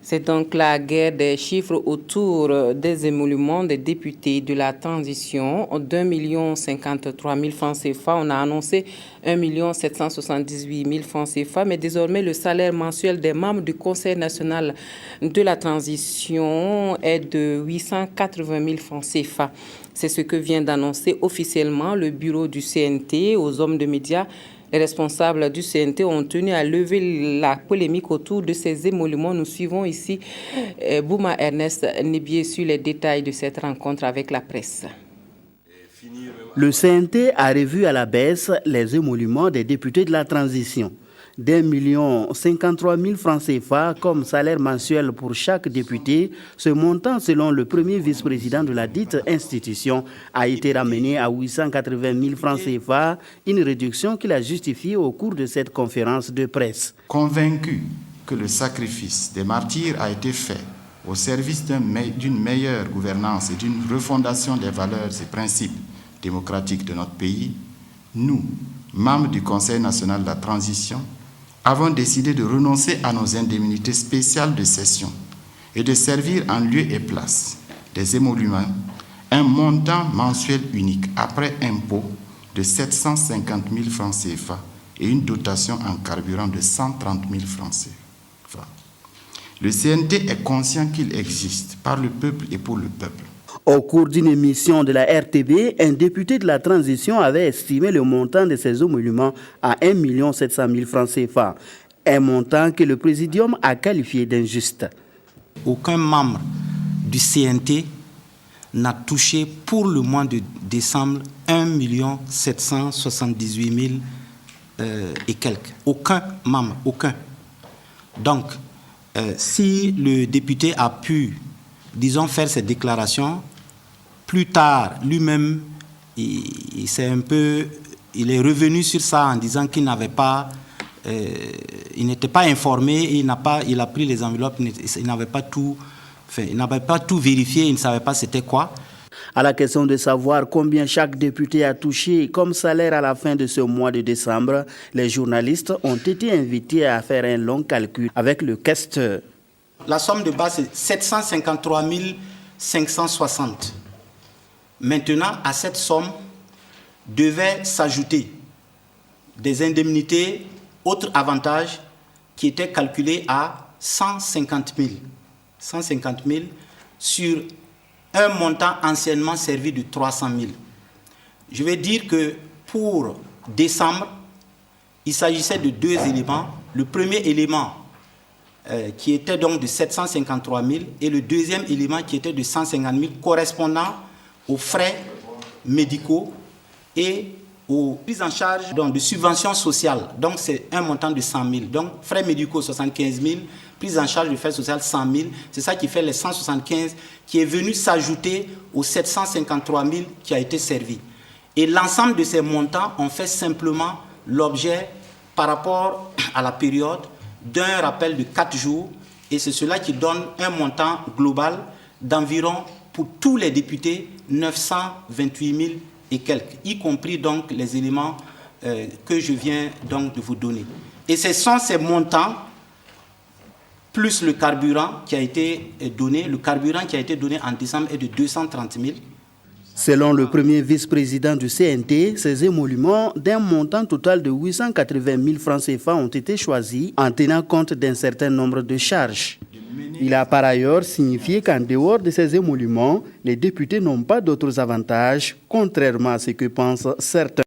C'est donc la guerre des chiffres autour des émoluments des députés de la transition. 2 053 000 francs CFA. On a annoncé 1 778 000 francs CFA. Mais désormais, le salaire mensuel des membres du Conseil national de la transition est de 880 000 francs CFA. C'est ce que vient d'annoncer officiellement le bureau du CNT aux hommes de médias. Les responsables du CNT ont tenu à lever la polémique autour de ces émoluments. Nous suivons ici Bouma Ernest Nibié sur les détails de cette rencontre avec la presse. Le CNT a revu à la baisse les émoluments des députés de la transition. d'1 053 000 francs CFA comme salaire mensuel pour chaque député. Ce montant, selon le premier vice-président de la dite institution, a été ramené à 880 000 francs CFA, une réduction qu'il a justifiée au cours de cette conférence de presse. Convaincu que le sacrifice des martyrs a été fait au service d'une meilleure gouvernance et d'une refondation des valeurs et principes démocratiques de notre pays, nous, membres du Conseil national de la transition, avons décidé de renoncer à nos indemnités spéciales de session et de servir en lieu et place des émoluments un montant mensuel unique après impôt de 750 000 francs CFA et une dotation en carburant de 130 000 francs CFA. Le CNT est conscient qu'il existe par le peuple et pour le peuple. Au cours d'une émission de la RTB, un député de la transition avait estimé le montant de ces émoluments à 1 700 000 francs CFA, un montant que le Présidium a qualifié d'injuste. Aucun membre du CNT n'a touché pour le mois de décembre 1 778 000 et quelques. Aucun membre, aucun. Donc, si le député a pu, disons, faire cette déclaration, plus tard, lui-même, il est revenu sur ça en disant qu'il n'avait pas, il n'était pas informé, il a pris les enveloppes, il n'avait pas tout vérifié, il ne savait pas c'était quoi. À la question de savoir combien chaque député a touché comme salaire à la fin de ce mois de décembre, les journalistes ont été invités à faire un long calcul avec le questeur. La somme de base, c'est 753 560. Maintenant, à cette somme, devaient s'ajouter des indemnités, autres avantages, qui étaient calculés à 150 000. 150 000 sur un montant anciennement servi de 300 000. Je vais dire que pour décembre, il s'agissait de deux éléments. Le premier élément, qui était donc de 753 000 et le deuxième élément qui était de 150 000 correspondant aux frais médicaux et aux prises en charge donc, de subventions sociales. Donc c'est un montant de 100 000. Donc frais médicaux 75 000, prise en charge de frais sociaux 100 000. C'est ça qui fait les 175 qui est venu s'ajouter aux 753 000 qui a été servi. Et l'ensemble de ces montants ont fait simplement l'objet par rapport à la période d'un rappel de 4 jours et c'est cela qui donne un montant global d'environ, pour tous les députés, 928 000 et quelques, y compris donc les éléments que je viens donc de vous donner. Et ce sont ces montants, plus le carburant qui a été donné. Le carburant qui a été donné en décembre est de 230 000. Selon le premier vice-président du CNT, ces émoluments d'un montant total de 880 000 francs CFA ont été choisis en tenant compte d'un certain nombre de charges. Il a par ailleurs signifié qu'en dehors de ces émoluments, les députés n'ont pas d'autres avantages, contrairement à ce que pensent certains.